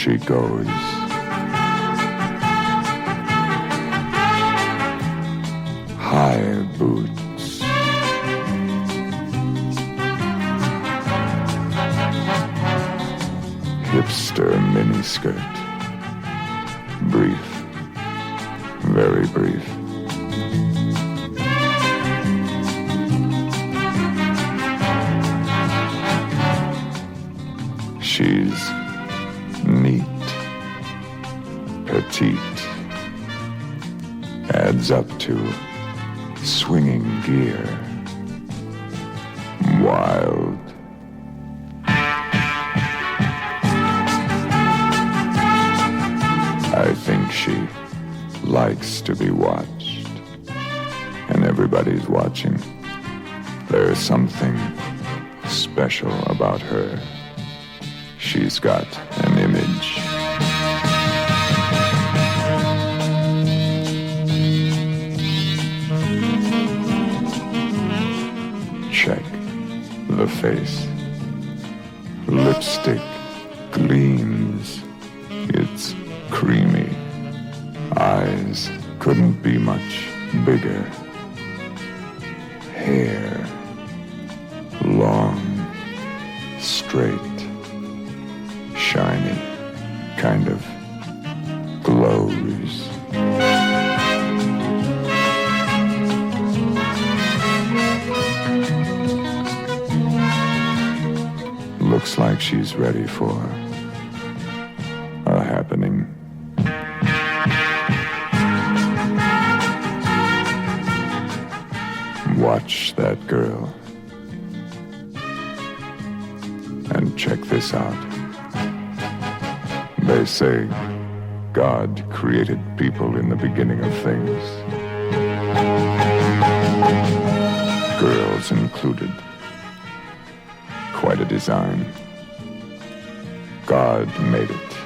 she goes. High boots. Hipster miniskirt. Brief. Very brief. She's neat, petite, adds up to swinging gear, wild. I think she likes to be watched, and everybody's watching. There's something special about her. She's got an image. Check the face. Lipstick gleams. It's creamy. Eyes couldn't be much bigger. Hair long, straight, shiny, kind of glows. Looks like she's ready for a happening. Watch that girl. And check this out. They say God created people in the beginning of things. Girls included. Quite a design. God made it.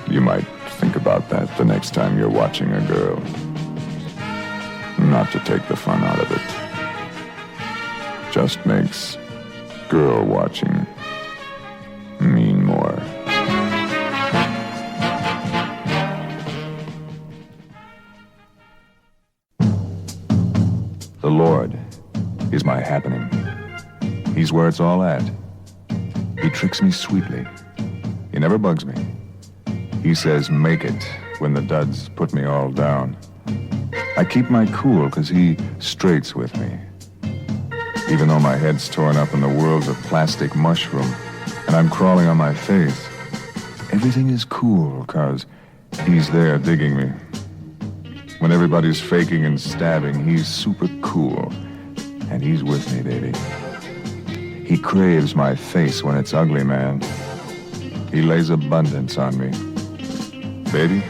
You might think about that the next time you're watching a girl. Not to take the fun out of it. Just makes girl watching mean more. The Lord is my happening. He's where it's all at. He tricks me sweetly. He never bugs me. He says, make it, when the duds put me all down. I keep my cool, 'cause he straights with me. Even though my head's torn up and the world's a plastic mushroom, and I'm crawling on my face, everything is cool, 'cause he's there digging me. When everybody's faking and stabbing, he's super cool, and he's with me, baby. He craves my face when it's ugly, man. He lays abundance on me. Baby,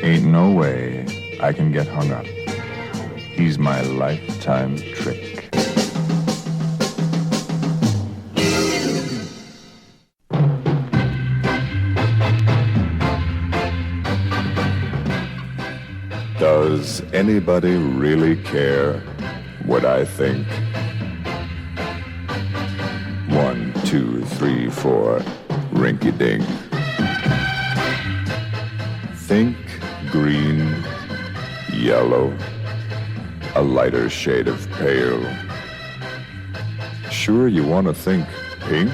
ain't no way I can get hung up. He's my lifetime trick. Does anybody really care what I think? 1, 2, 3, 4, rinky-dink. Think green, yellow, a lighter shade of pale. Sure you want to think pink?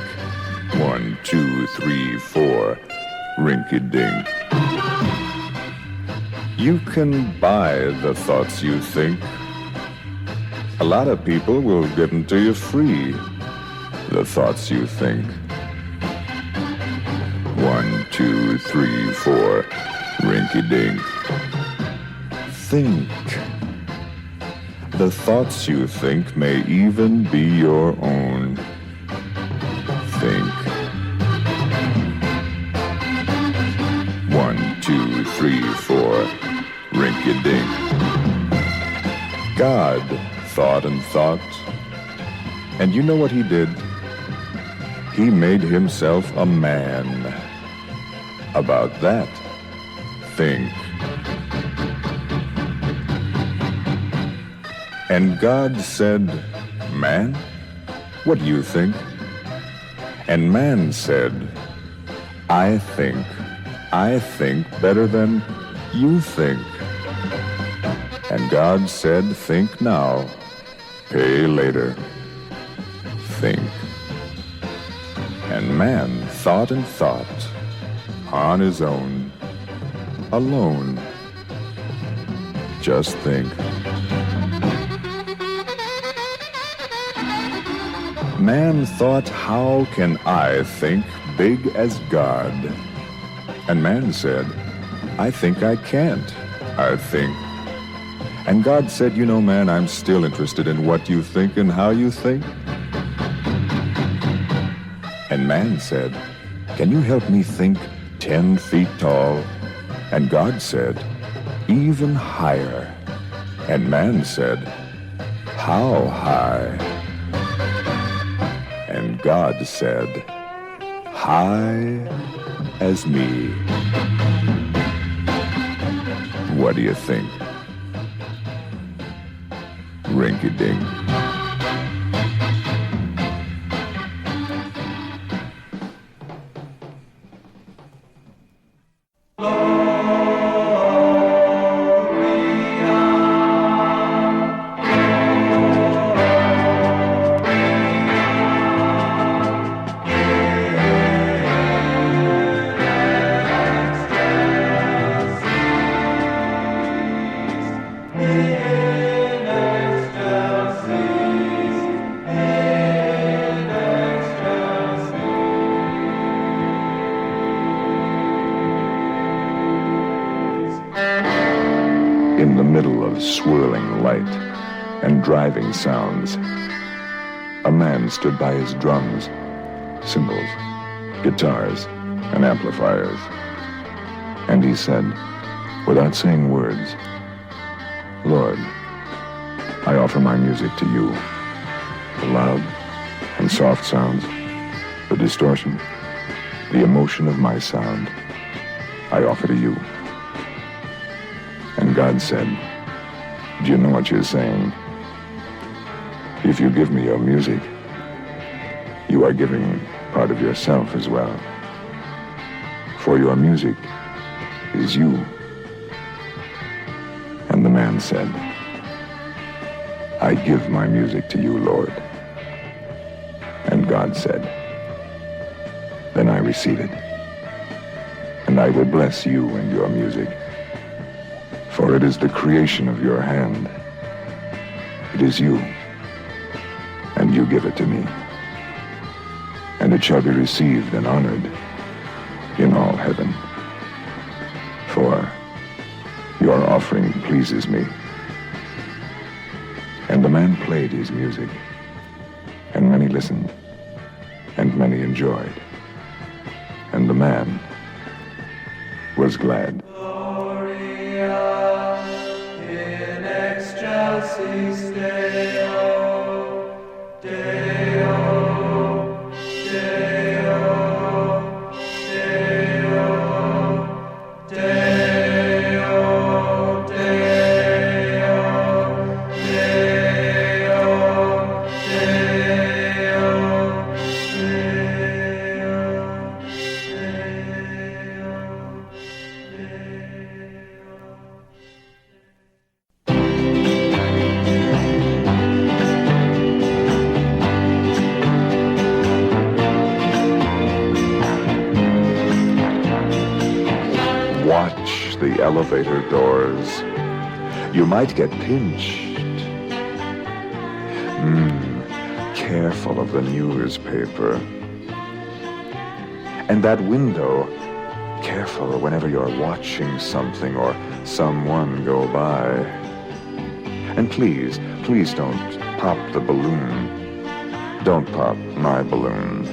1, 2, 3, 4, rinky-dink. You can buy the thoughts you think. A lot of people will give them to you free, the thoughts you think. 1, 2, 3, 4, rinky-dink. Think. The thoughts you think may even be your own. Think. 1, 2, 3, 4, rinky-dink. God thought and thought, and you know what he did? He made himself a man. About that, think. And God said, man, what do you think? And man said, I think better than you think. And God said, think now, pay later. Think. And man thought and thought on his own, alone. Just think. Man thought, how can I think big as God? And man said, I think I can't. I think. And God said, you know, man, I'm still interested in what you think and how you think. And man said, can you help me think 10 feet tall? And God said, even higher. And man said, how high? And God said, high as me. What do you think? Rinky-dink. In the middle of swirling light and driving sounds, a man stood by his drums, cymbals, guitars, and amplifiers. And he said, without saying words, Lord, I offer my music to you. The loud and soft sounds, the distortion, the emotion of my sound, I offer to you. And God said, do you know what you're saying? If you give me your music, you are giving part of yourself as well. For your music is you. And the man said, I give my music to you, Lord. And God said, then I receive it. And I will bless you and your music. For it is the creation of your hand. It is you, and you give it to me. And it shall be received and honored in all heaven. For your offering pleases me. And the man played his music, and many listened, and many enjoyed. And the man was glad. Watch the elevator doors. You might get pinched. Careful of the newspaper. And that window, careful whenever you're watching something or someone go by. And please don't pop the balloon. Don't pop my balloon.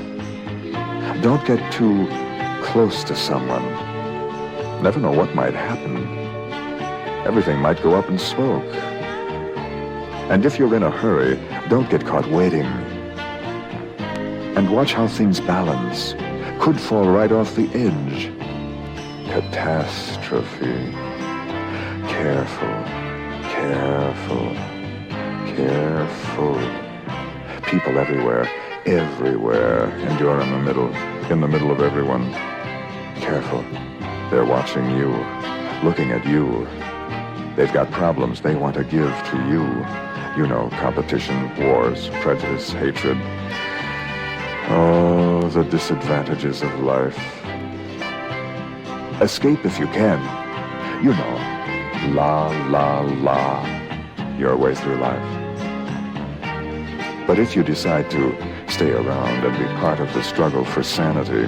Don't get too close to someone. Never know what might happen. Everything might go up in smoke. And if you're in a hurry, don't get caught waiting. And watch how things balance. Could fall right off the edge. Catastrophe. Careful, careful, careful. People everywhere, and you're in the middle of everyone. careful. They're watching you, looking at you. They've got problems they want to give to you. You know, competition, wars, prejudice, hatred. Oh, the disadvantages of life. Escape if you can. You know, la, la, la, your way through life. But if you decide to stay around and be part of the struggle for sanity,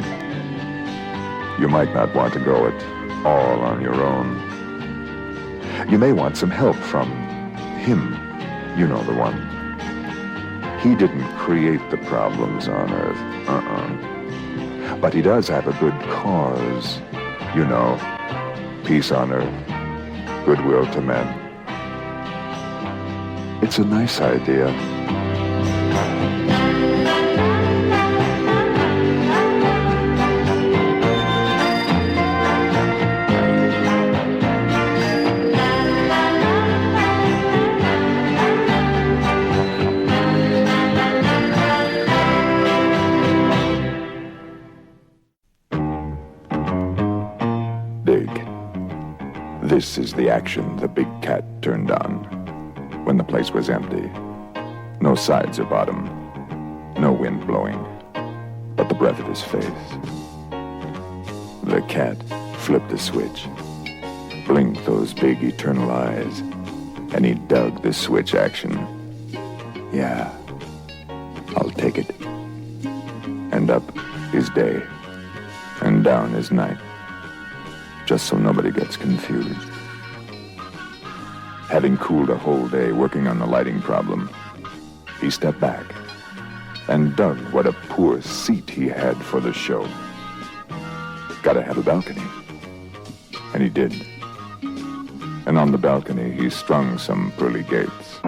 you might not want to go it all on your own. You may want some help from him. You know the one. He didn't create the problems on Earth. But he does have a good cause. You know, peace on Earth, goodwill to men. It's a nice idea. This is the action the big cat turned on when the place was empty. No sides or bottom, no wind blowing, but the breath of his face. The cat flipped the switch, blinked those big eternal eyes, and he dug the switch action. Yeah, I'll take it. And up is day, and down is night. Just so nobody gets confused. Having cooled a whole day working on the lighting problem, he stepped back and dug what a poor seat he had for the show. Gotta have a balcony. And he did. And on the balcony, he strung some pearly gates.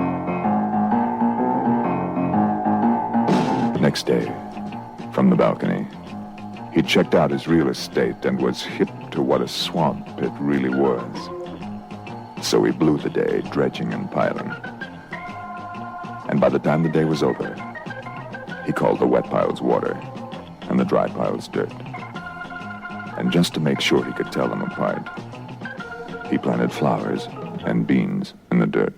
Next day, from the balcony, he checked out his real estate and was hip to what a swamp it really was. So he blew the day dredging and piling. And by the time the day was over, he called the wet piles water and the dry piles dirt. And just to make sure he could tell them apart, he planted flowers and beans in the dirt.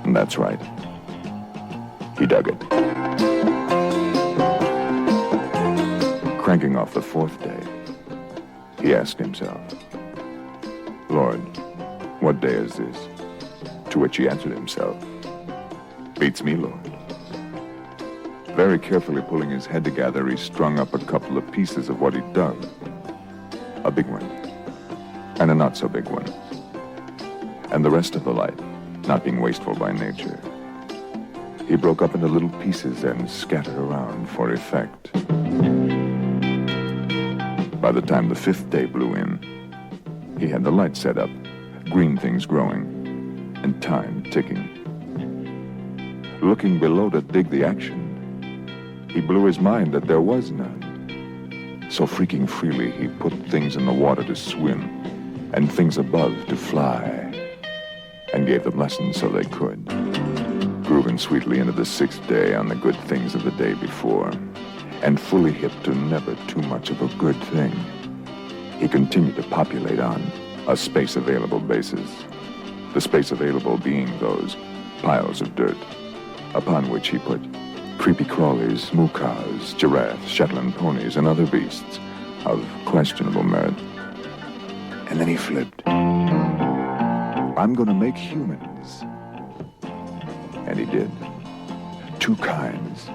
And that's right, he dug it. Cranking off the fourth day, he asked himself, Lord, what day is this? To which he answered himself, beats me, Lord. Very carefully pulling his head together, he strung up a couple of pieces of what he'd dug. A big one, and a not-so-big one. And the rest of the light, not being wasteful by nature, he broke up into little pieces and scattered around for effect. By the time the fifth day blew in, he had the light set up, green things growing, and time ticking. Looking below to dig the action, he blew his mind that there was none. So freaking freely, he put things in the water to swim, and things above to fly, and gave them lessons so they could. Grooving sweetly into the sixth day on the good things of the day before, and fully hip to never too much of a good thing, he continued to populate on a space-available basis. The space available being those piles of dirt, upon which he put creepy crawlies, mookahs, giraffes, Shetland ponies, and other beasts of questionable merit. And then he flipped. I'm gonna make humans. And he did. Two kinds,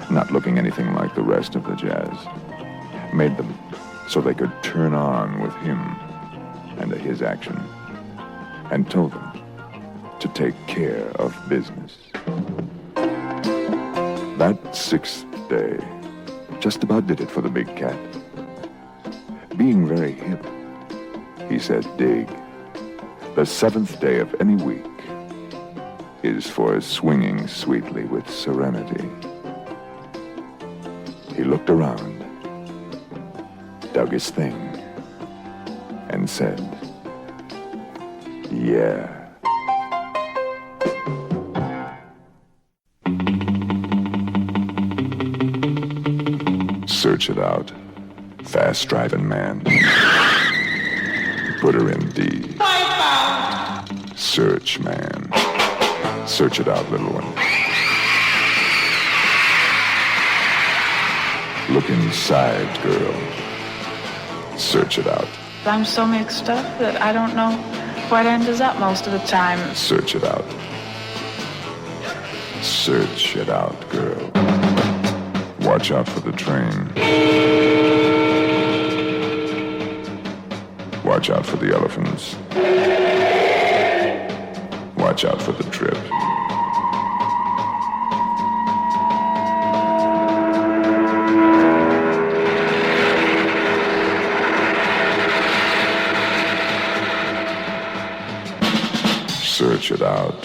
not looking anything like the rest of the jazz. Made them so they could turn on with him and to his action, and told them to take care of business. That sixth day just about did it for the big cat. Being very hip, he said, dig. The seventh day of any week is for swinging sweetly with serenity. He looked around, dug his thing, and said, yeah. Search it out. fast-driving man. Put her in D. Search, man. Search it out, little one. Look inside, girl. Search it out. I'm so mixed up that I don't know what end is up most of the time. Search it out. Search it out, girl. Watch out for the train. Watch out for the elephants. Watch out for the trip. Search it out.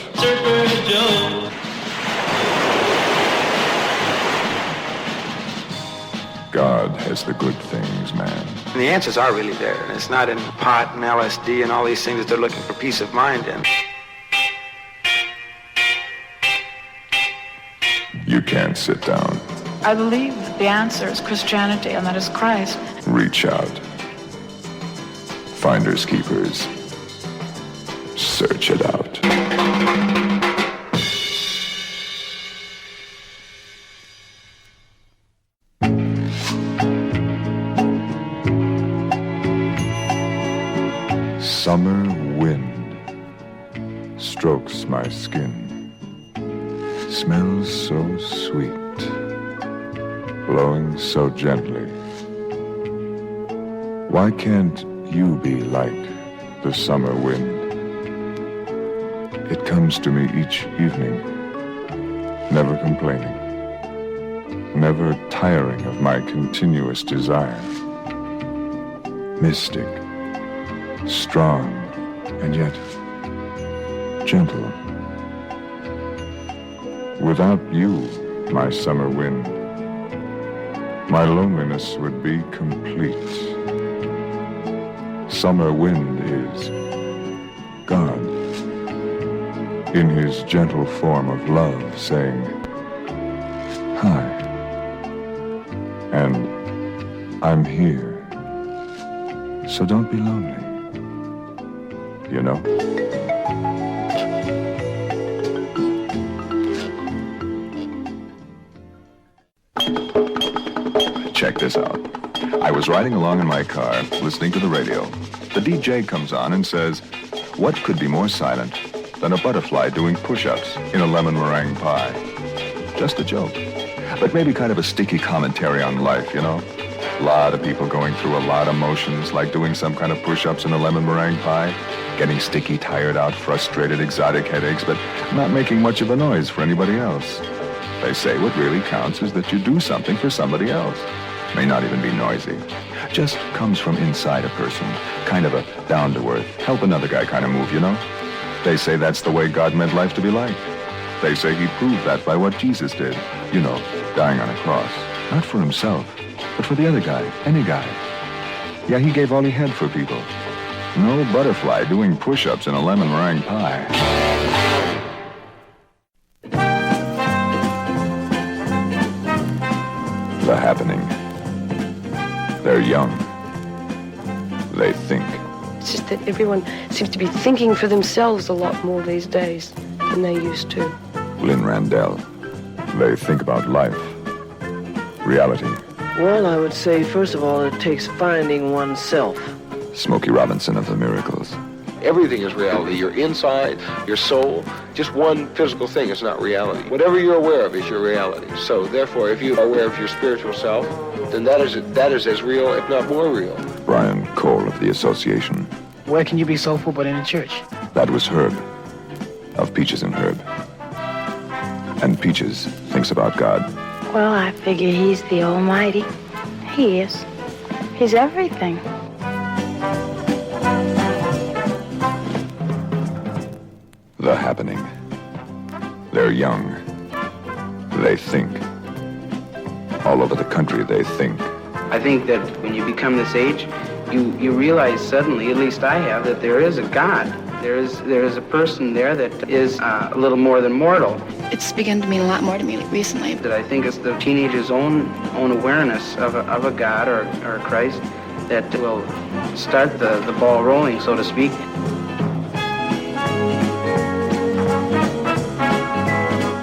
God has the good things, man. And the answers are really there, and it's not in pot and LSD and all these things that they're looking for peace of mind in. You can't sit down. I believe that the answer is Christianity and that is Christ. Reach out. Finders keepers. Search it out. Summer wind strokes my skin, smells so sweet, blowing so gently. Why can't you be like the summer wind? It comes to me each evening, never complaining, never tiring of my continuous desire. Mystic, strong, and yet gentle. Without you, my summer wind, my loneliness would be complete. Summer wind is God, in his gentle form of love, saying, hi, and I'm here, so don't be lonely. You know? Check this out. I was riding along in my car, listening to the radio. The DJ comes on and says, what could be more silent than a butterfly doing push-ups in a lemon meringue pie? Just a joke. But maybe kind of a sticky commentary on life, you know? A lot of people going through a lot of motions, like doing some kind of push-ups in a lemon meringue pie, getting sticky, tired out, frustrated, exotic headaches, but not making much of a noise for anybody else. They say what really counts is that you do something for somebody else. May not even be noisy. Just comes from inside a person. Kind of a down-to-earth, help another guy kind of move, you know? They say that's the way God meant life to be like. They say he proved that by what Jesus did. You know, dying on a cross. Not for himself, but for the other guy, any guy. Yeah, he gave all he had for people. No butterfly doing push-ups in a lemon meringue pie. The happening. They're young. They think. It's just that everyone seems to be thinking for themselves a lot more these days than they used to. Lynn Randell. They think about life. Reality. Well, I would say, first of all, it takes finding oneself. Smokey Robinson of the Miracles. Everything is reality. Your inside, your soul, just one physical thing is not reality. Whatever you're aware of is your reality. So therefore, if you are aware of your spiritual self, then that is as real, if not more real. Brian Cole of the Association. Where can you be soulful but in a church? That was Herb, of Peaches and Herb. And Peaches thinks about God. Well, I figure he's the Almighty. He is. He's everything. The happening. They're young. They think. All over the country, they think. I think that when you become this age, you realize suddenly, at least I have, that there is a God. There is a person there that is a little more than mortal. It's begun to mean a lot more to me recently. That I think is the teenager's own awareness of a God or Christ that will start the ball rolling, so to speak.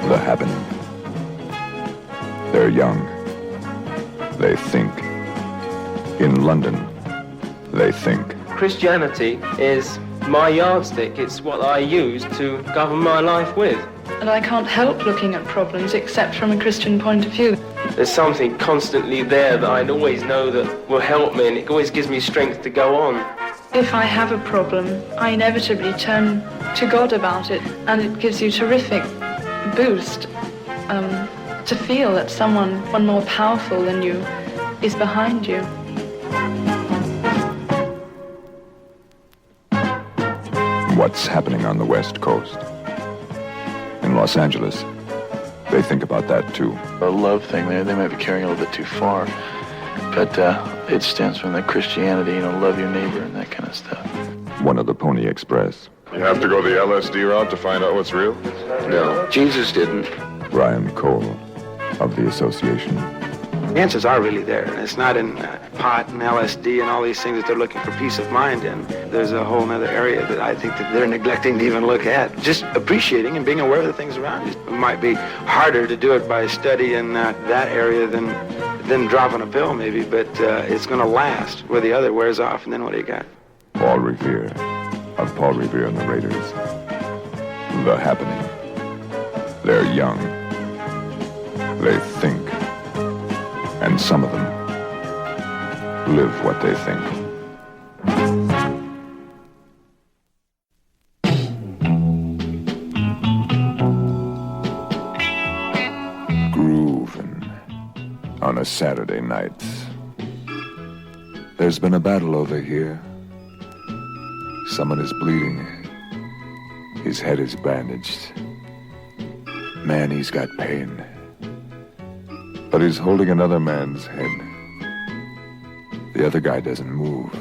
The happening. They're young. They think. In London, they think. Christianity is my yardstick. It's what I use to govern my life with. And I can't help looking at problems except from a Christian point of view. There's something constantly there that I always know that will help me, and it always gives me strength to go on. If I have a problem, I inevitably turn to God about it, and it gives you a terrific boost to feel that one more powerful than you is behind you. What's happening on the West Coast? In Los Angeles, they think about that too. The love thing there, they might be carrying a little bit too far. But it stems from that Christianity, love your neighbor and that kind of stuff. One of the Pony Express. You have to go the LSD route to find out what's real? No, Jesus didn't. Brian Cole of the Association. The answers are really there, and it's not in pot and LSD and all these things that they're looking for peace of mind in. There's a whole other area that I think that they're neglecting to even look at. Just appreciating and being aware of the things around you. It might be harder to do it by study in that area than dropping a pill maybe, but it's going to last where the other wears off, and then what do you got? Paul Revere of Paul Revere and the Raiders. The happening. They're young. They think. And some of them live what they think. Groovin' on a Saturday night. There's been a battle over here. Someone is bleeding. His head is bandaged. Man, he's got pain. But he's holding another man's head. The other guy doesn't move.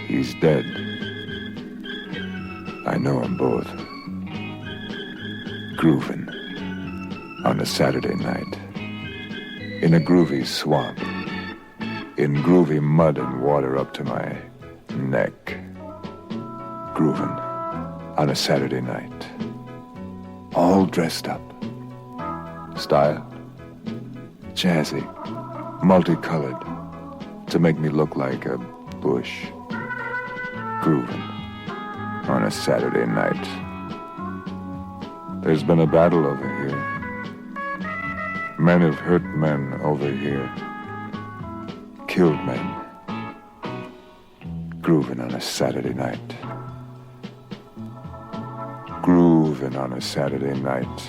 He's dead. I know them both. Groovin' on a Saturday night. In a groovy swamp. In groovy mud and water up to my neck. Groovin' on a Saturday night. All dressed up. Style. Jazzy, multicolored, to make me look like a bush. Grooving on a Saturday night. There's been a battle over here. Men have hurt men over here. Killed men. Grooving on a Saturday night. Grooving on a Saturday night.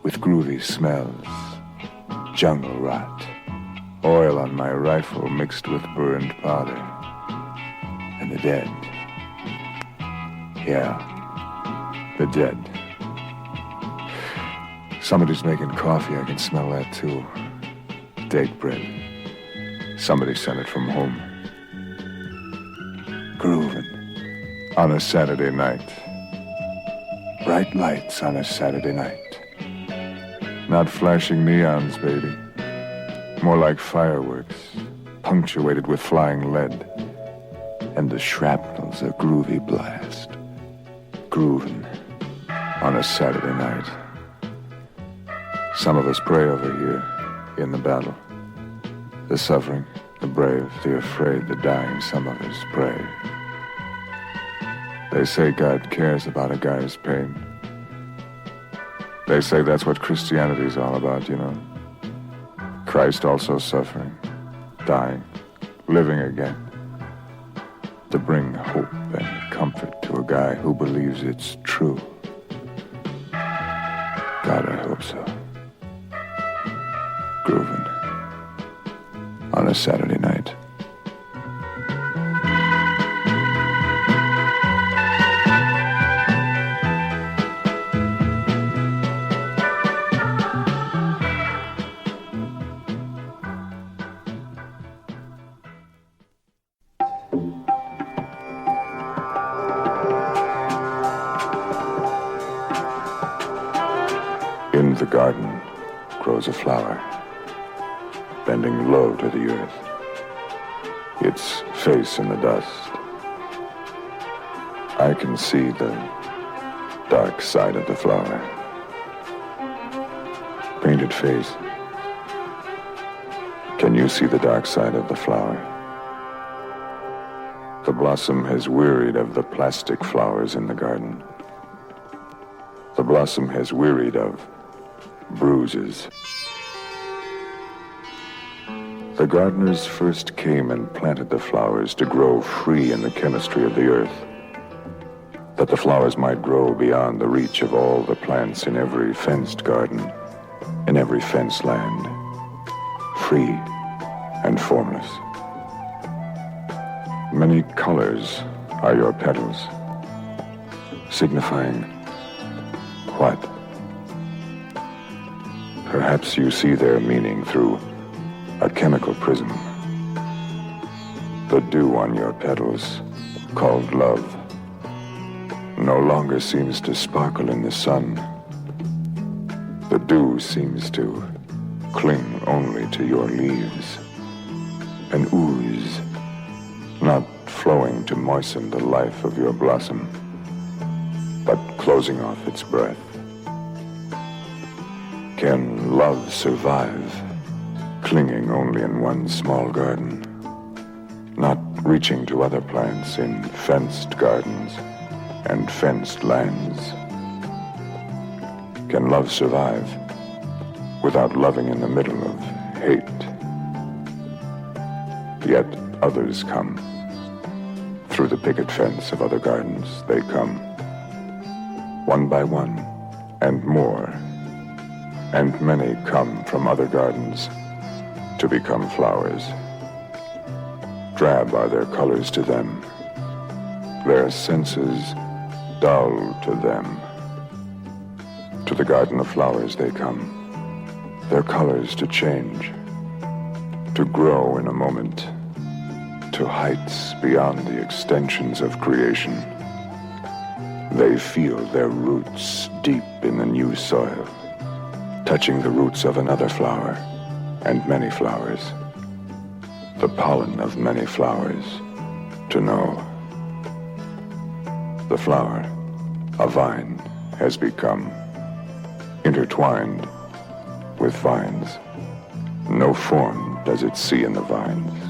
With groovy smells. Jungle rot, oil on my rifle mixed with burned powder, and the dead. Yeah, the dead. Somebody's making coffee, I can smell that too. Date bread. Somebody sent it from home. Grooving on a Saturday night. Bright lights on a Saturday night. Not flashing neons, baby. More like fireworks, punctuated with flying lead. And the shrapnel's a groovy blast. Grooving on a Saturday night. Some of us pray over here in the battle. The suffering, the brave, the afraid, the dying, some of us pray. They say God cares about a guy's pain. They say that's what Christianity's all about, Christ also suffering, dying, living again, to bring hope and comfort to a guy who believes it's true. God, I hope so. Grooving on a Saturday night. In the garden grows a flower, bending low to the earth, its face in the dust. I can see the dark side of the flower. Painted face. Can you see the dark side of the flower? The blossom has wearied of the plastic flowers in the garden. The blossom has wearied of bruises. The gardeners first came and planted the flowers to grow free in the chemistry of the earth, that the flowers might grow beyond the reach of all the plants in every fenced garden, in every fenced land, free and formless. Many colors are your petals, signifying what? Perhaps you see their meaning through a chemical prism. The dew on your petals, called love, no longer seems to sparkle in the sun. The dew seems to cling only to your leaves, an ooze, not flowing to moisten the life of your blossom, but closing off its breath. Can love survive, clinging only in one small garden, not reaching to other plants in fenced gardens and fenced lands? Can love survive without loving in the middle of hate? Yet others come. Through the picket fence of other gardens they come, one by one, and more, and many come from other gardens to become flowers. Drab are their colors to them, their senses dull to them. To the garden of flowers they come, their colors to change, to grow in a moment, to heights beyond the extensions of creation. They feel their roots deep in the new soil, touching the roots of another flower and many flowers, the pollen of many flowers, to know. The flower, a vine, has become intertwined with vines. No form does it see in the vines.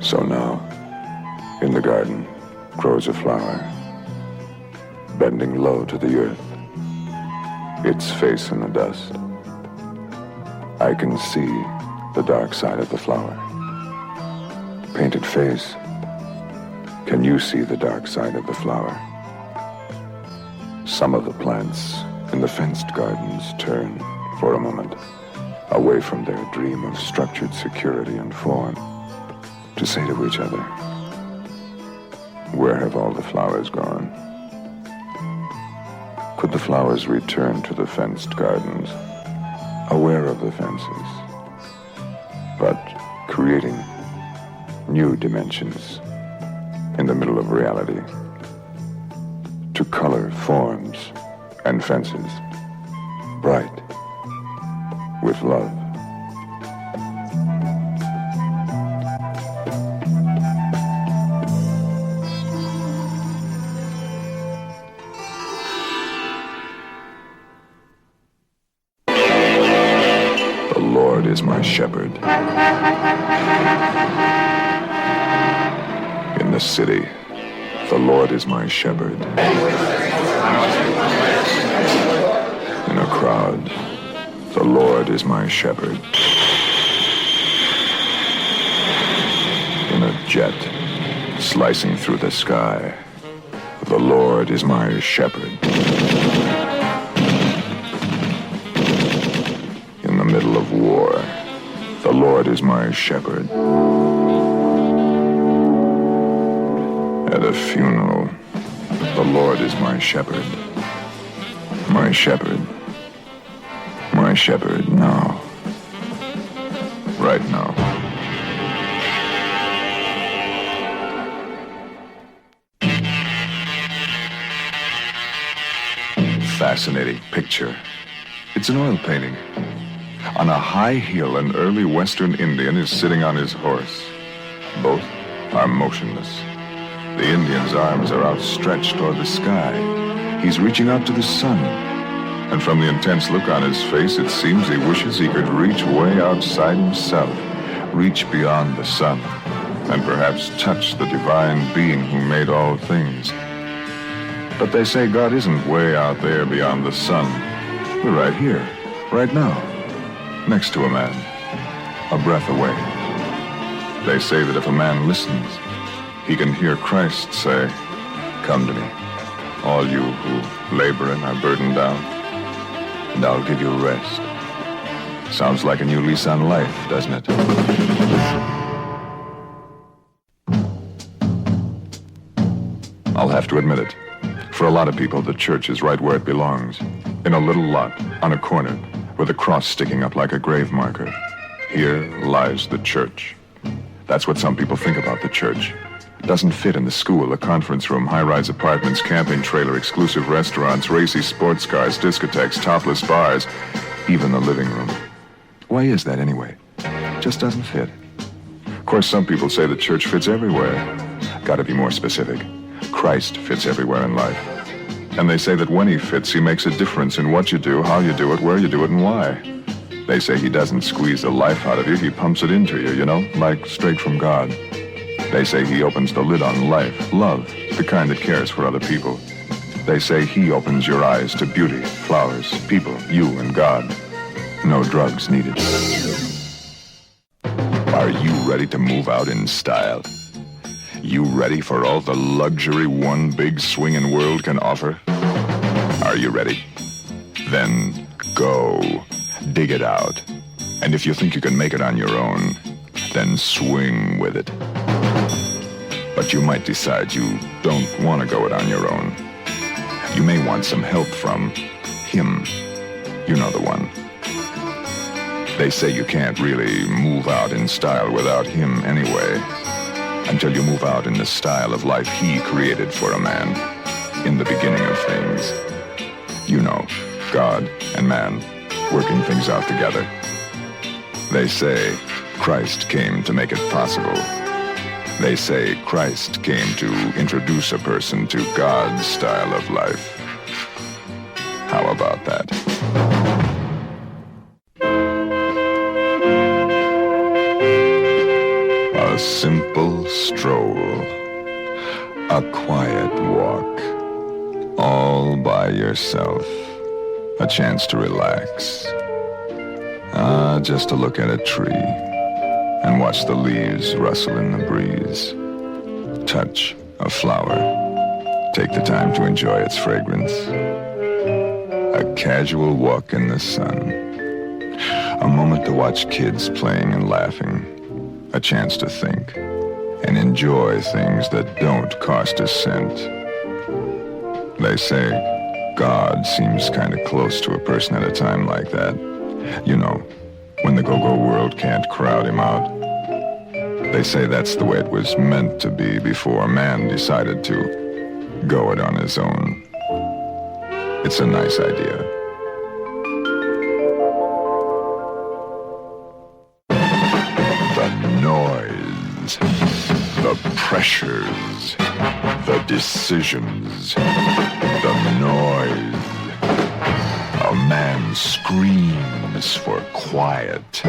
So now, in the garden, grows a flower, bending low to the earth, its face in the dust. I can see the dark side of the flower. Painted face, can you see the dark side of the flower? Some of the plants in the fenced gardens turn, for a moment, away from their dream of structured security and form, to say to each other, where have all the flowers gone? Could the flowers return to the fenced gardens, aware of the fences, but creating new dimensions in the middle of reality, to color forms and fences bright with love? The Lord is my shepherd. In the city, the Lord is my shepherd. In a crowd, the Lord is my shepherd. In a jet slicing through the sky, the Lord is my shepherd. In the middle of war, the Lord is my shepherd. At a funeral, the Lord is my shepherd. My shepherd. My shepherd now. Right now. Fascinating picture. It's an oil painting. On a high hill, an early Western Indian is sitting on his horse. Both are motionless. The Indian's arms are outstretched toward the sky. He's reaching out to the sun. And from the intense look on his face, it seems he wishes he could reach way outside himself, reach beyond the sun, and perhaps touch the divine being who made all things. But they say God isn't way out there beyond the sun. We're right here, right now, next to a man, a breath away. They say that if a man listens, he can hear Christ say, "Come to me, all you who labor and are burdened down, and I'll give you rest." Sounds like a new lease on life, doesn't it? I'll have to admit it. For a lot of people, the church is right where it belongs. In a little lot, on a corner, with a cross sticking up like a grave marker. Here lies the church. That's what some people think about the church. It doesn't fit in the school, the conference room, high-rise apartments, camping trailer, exclusive restaurants, racy sports cars, discotheques, topless bars, even the living room. Why is that anyway? It just doesn't fit. Of course, some people say the church fits everywhere. Gotta be more specific. Christ fits everywhere in life. And they say that when he fits, he makes a difference in what you do, how you do it, where you do it, and why. They say he doesn't squeeze the life out of you, he pumps it into you, you know, like straight from God. They say he opens the lid on life, love, the kind that cares for other people. They say he opens your eyes to beauty, flowers, people, you and God. No drugs needed. Are you ready to move out in style? You ready for all the luxury one big swinging world can offer? Are you ready? Then go. Dig it out. And if you think you can make it on your own, then swing with it. But you might decide you don't want to go it on your own. You may want some help from him. You know the one. They say you can't really move out in style without him anyway, until you move out in the style of life he created for a man in the beginning of things. You know, God and man working things out together. They say Christ came to make it possible. They say Christ came to introduce a person to God's style of life. How about that? A simple stroll, a quiet walk, all by yourself, a chance to relax. Just to look at a tree and watch the leaves rustle in the breeze. Touch a flower, take the time to enjoy its fragrance. A casual walk in the sun, a moment to watch kids playing and laughing. A chance to think and enjoy things that don't cost a cent. They say God seems kind of close to a person at a time like that. You know, when the go-go world can't crowd him out. They say that's the way it was meant to be before man decided to go it on his own. It's a nice idea. The pressures, the decisions, the noise. A man screams for quiet. A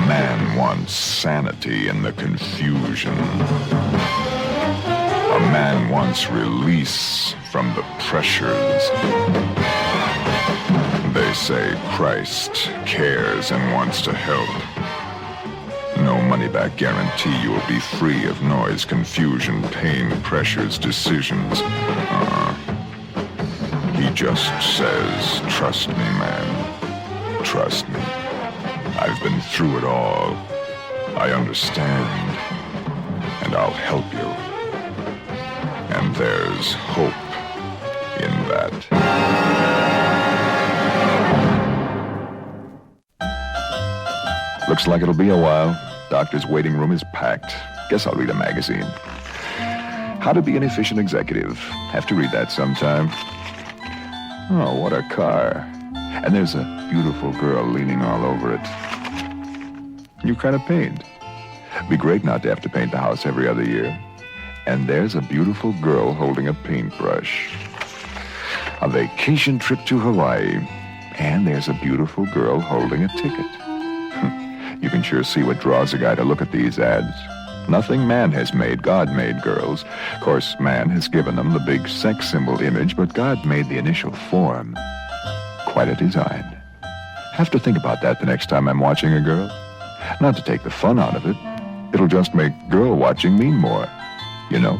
man wants sanity in the confusion. A man wants release from the pressures. They say Christ cares and wants to help. No money-back guarantee you will be free of noise, confusion, pain, pressures, decisions. He just says, trust me, man. Trust me. I've been through it all. I understand. And I'll help you. And there's hope in that. Looks like it'll be a while. Doctor's waiting room is packed. Guess I'll read a magazine. How to be an efficient executive. Have to read that sometime. Oh, what a car. And there's a beautiful girl leaning all over it. You kind of paint. Be great not to have to paint the house every other year. And there's a beautiful girl holding a paintbrush. A vacation trip to Hawaii. And there's a beautiful girl holding a ticket. You can sure see what draws a guy to look at these ads. Nothing man has made, God made girls. Of course, man has given them the big sex symbol image, but God made the initial form. Quite a design. Have to think about that the next time I'm watching a girl. Not to take the fun out of it. It'll just make girl watching mean more, you know?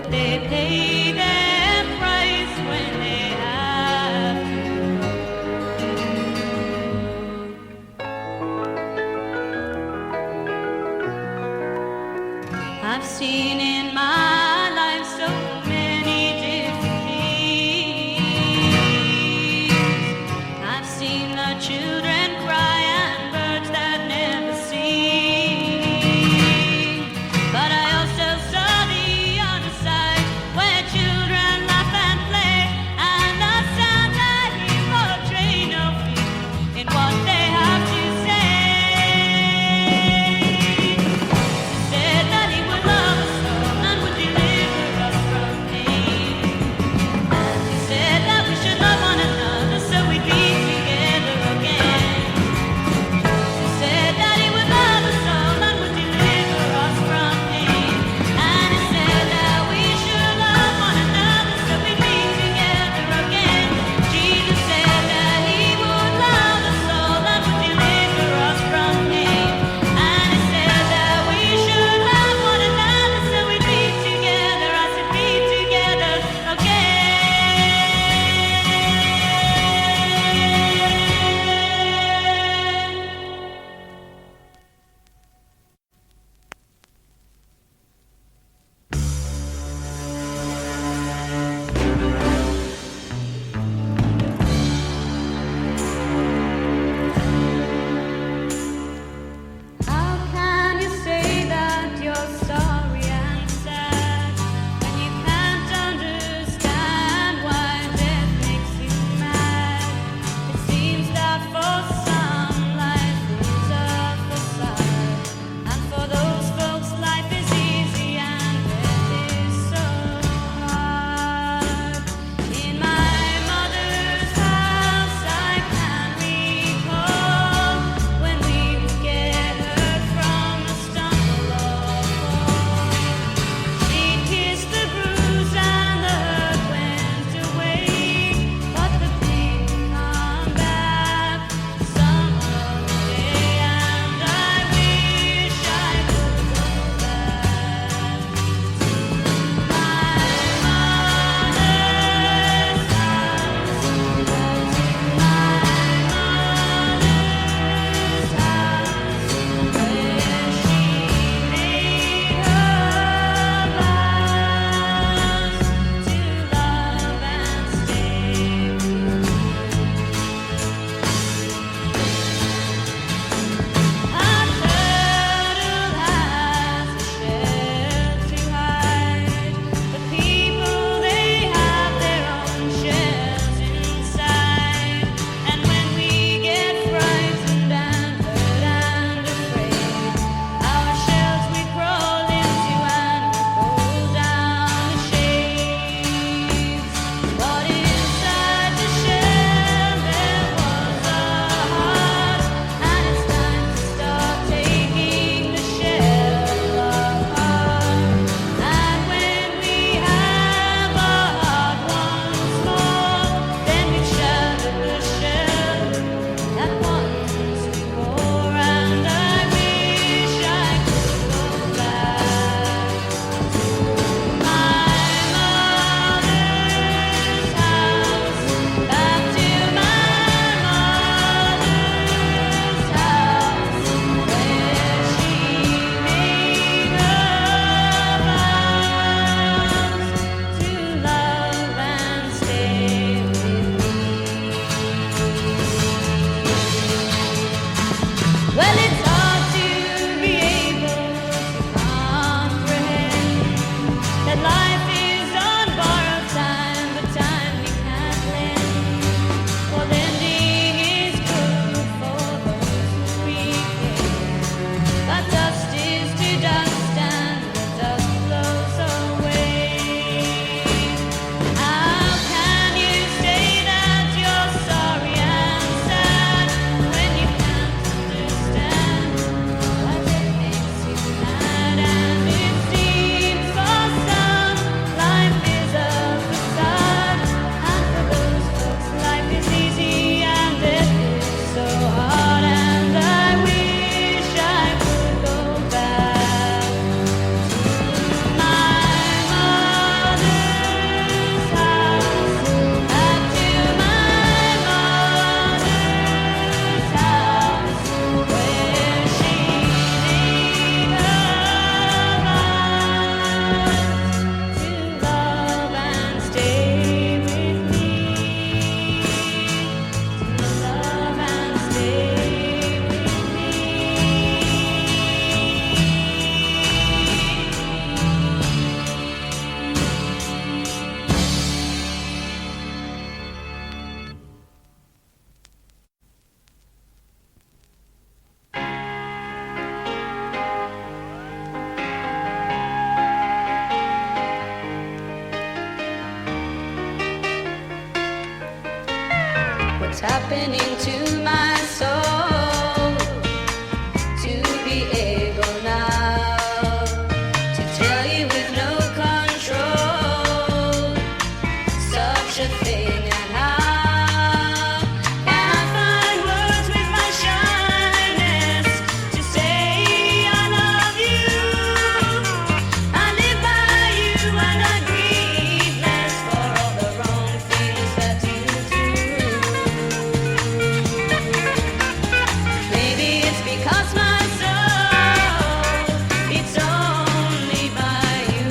that they pay their price when they have to. I've seen in my life so many different things. I've seen the children cry and birds that never sing. But I also saw the other side, where children laugh and play, and the sound that he portray no fear in what they have to say. He said that he would love us all and would happening to my soul to be able now to tell you with no control such a thing and how can I find words with my shyness to say I love you. I live by you and I grieve less for all the wrong things that you do. Maybe it's because my soul beats only by you,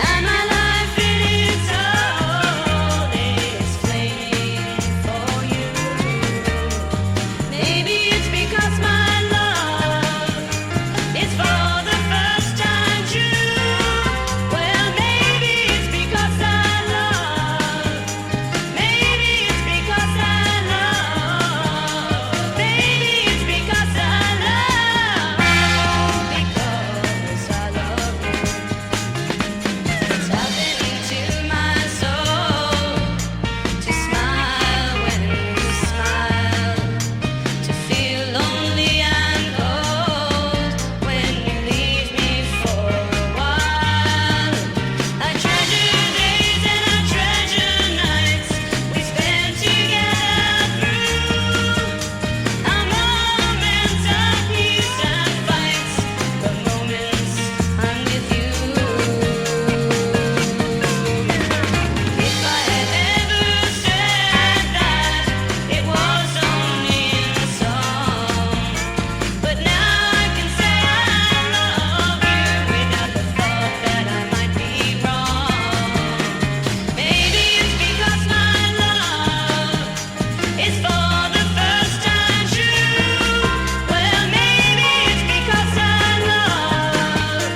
and my life in its own is flaming for you. Maybe it's because my love is for the first time true. Well, maybe it's because I love. Maybe it's because I love. Maybe it's because I love. Because I love you. It's happening to my soul to smile when you smile, to feel lonely and cold when you leave me for a while. I treasure days and I treasure nights we spend together through our moments of peace and fights, the moments I'm with you. If I had ever said that it was only in song, but now I can say I love you without the thought that I might be wrong. Maybe it's because my love is for the first time true. Well, maybe it's because I love.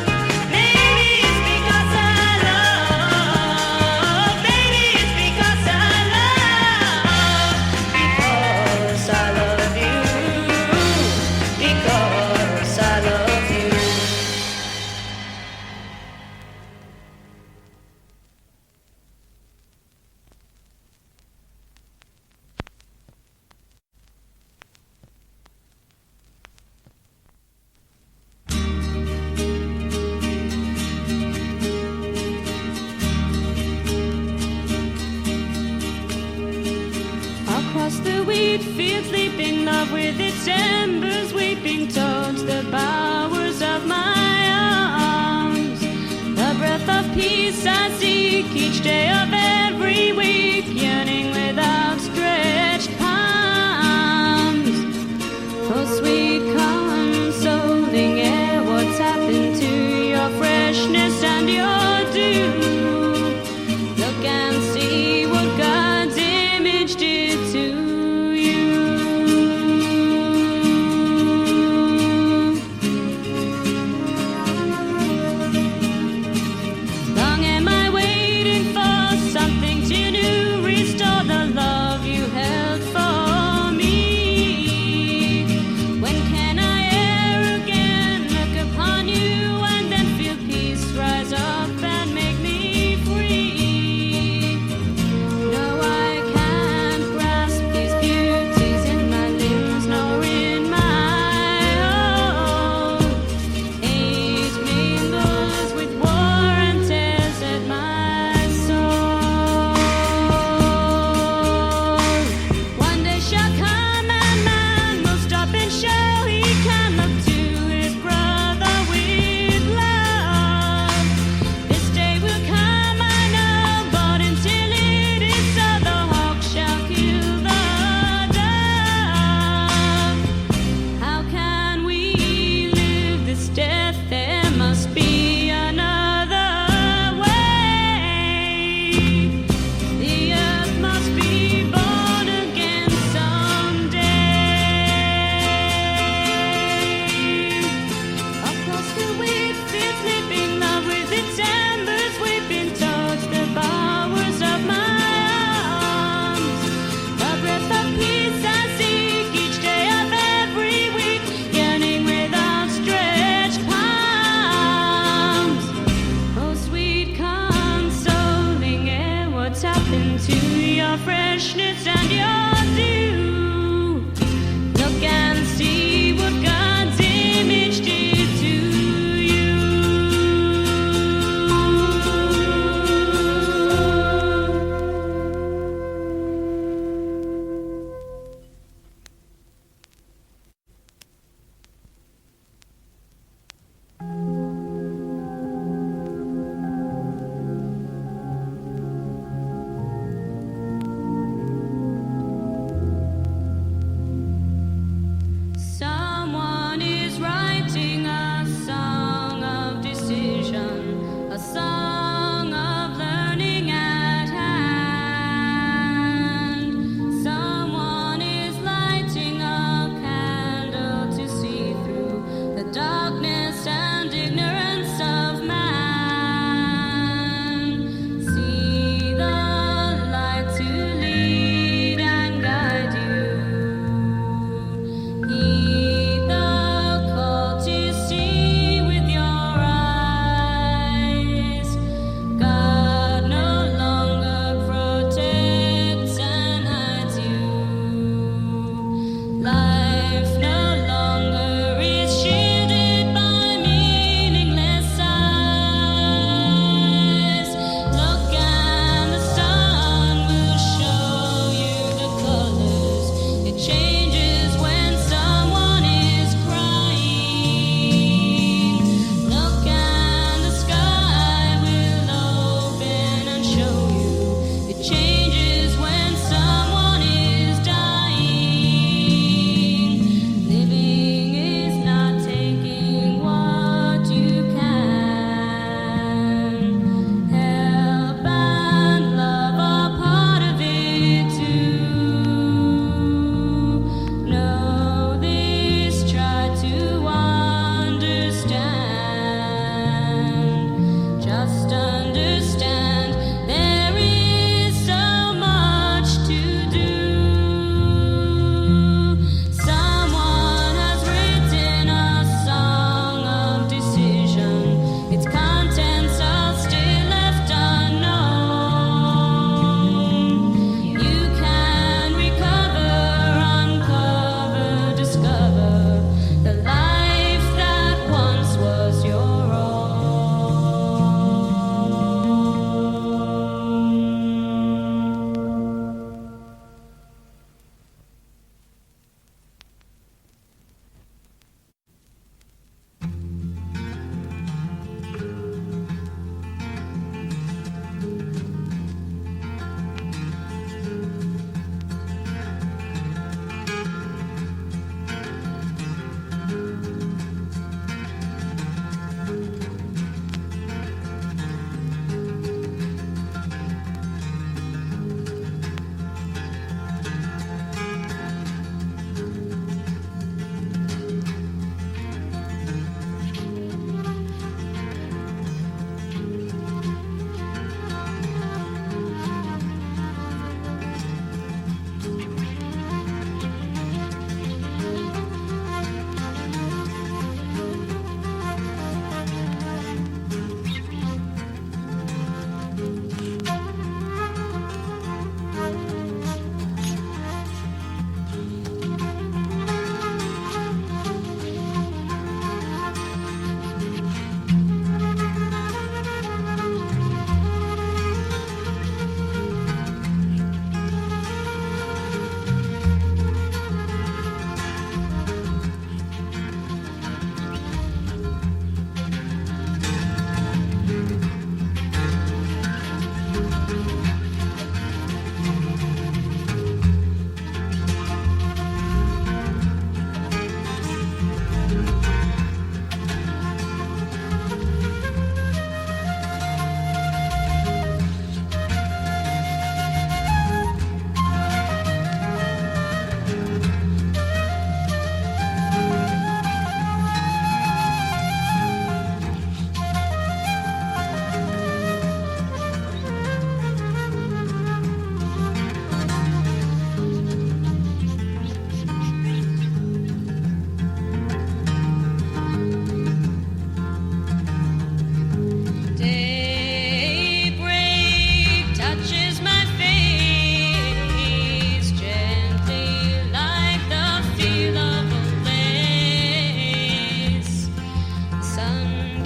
Maybe it's because I love. Maybe it's because I love. Because I love you. Because I love you. Across the wheat field, sleeping love with its embers, weeping towards the bowers of my arms. The breath of peace I seek each day of every week, yearning with outstretched palms. Oh, sweet consoling air, what's happened to your freshness and your dew? Look and see what God's image did to you. Long am I waiting for something to new, restore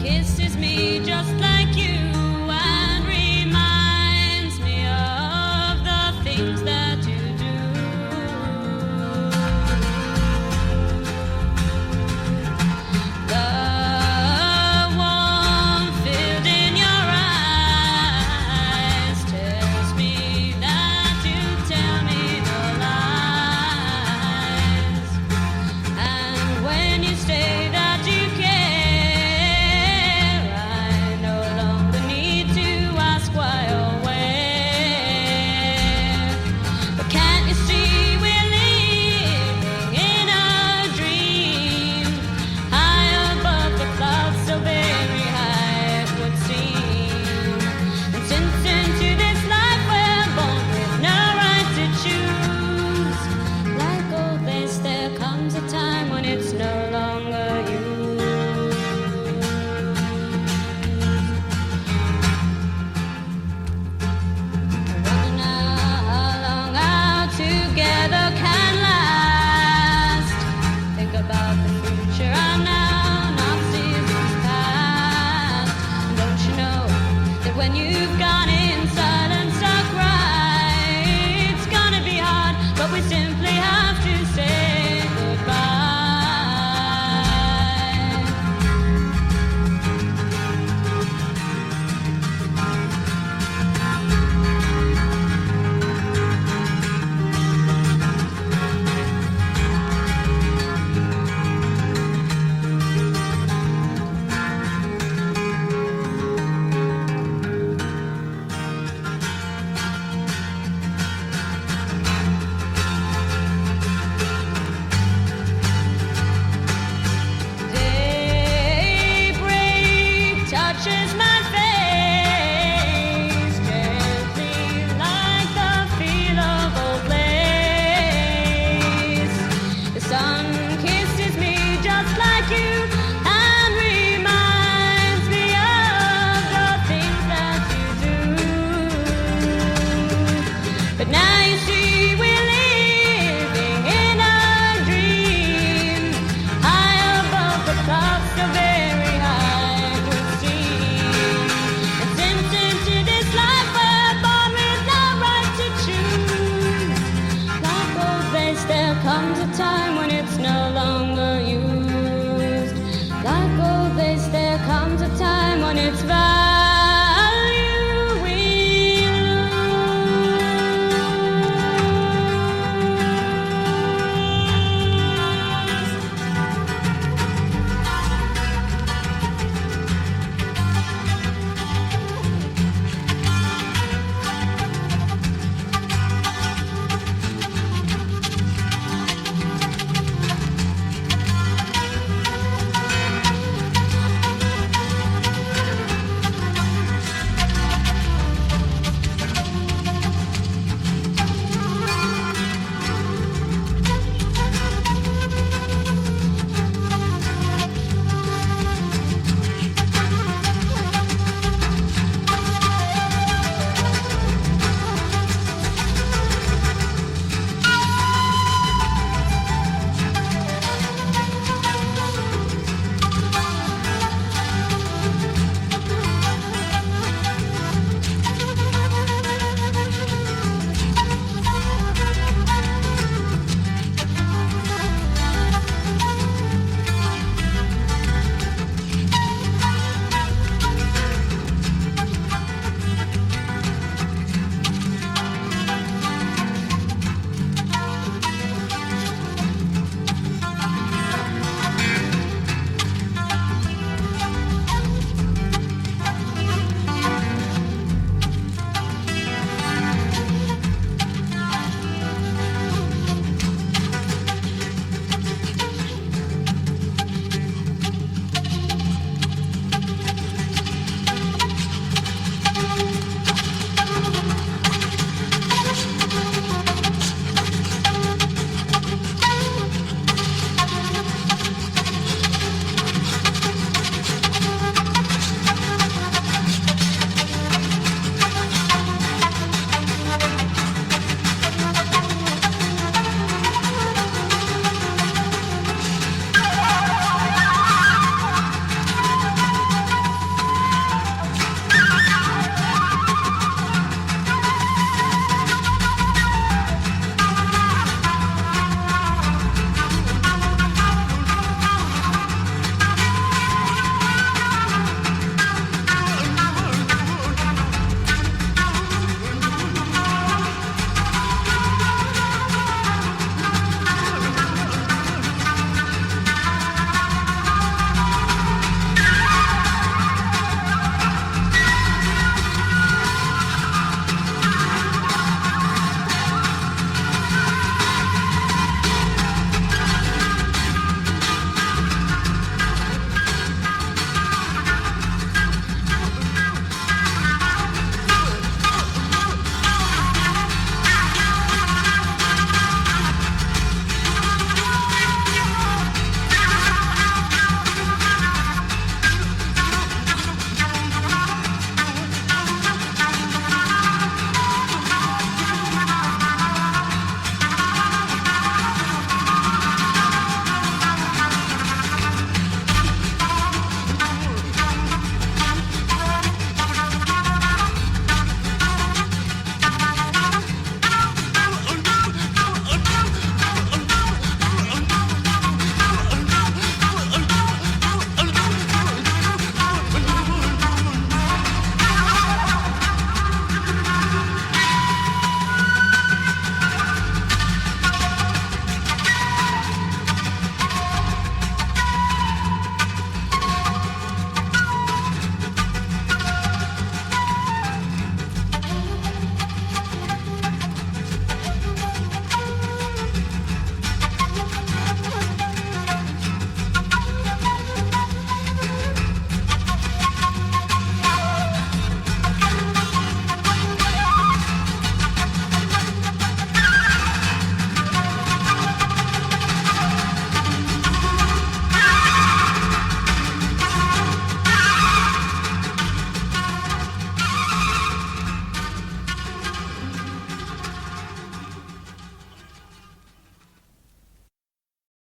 kisses me just like you and reminds me of the things that you do. The warmth filled in your eyes tells me that you tell me no lies. And when you say that you care, I no longer need to ask why or where. But can't you see we're living in a dream, high above the clouds, so very high it would seem. And since into this life we're born with no right to choose, like old days there comes a time when it's no longer you. I wonder now how long our together can last. Think about the future and now, not seasons past. And don't you know that when you've gone in silence or cry, it's gonna be hard, but we simply have to say goodbye. Daybreak touches my face gently like the feel of old lace. The sun kisses me just like you and reminds me of the things that you do. But now you see we're living in a dream, high above the clouds, so very high it would seem. And since into this life we're born with no right to choose, like old days there comes a time when it's no longer used. Like old days there comes a time when it's valued.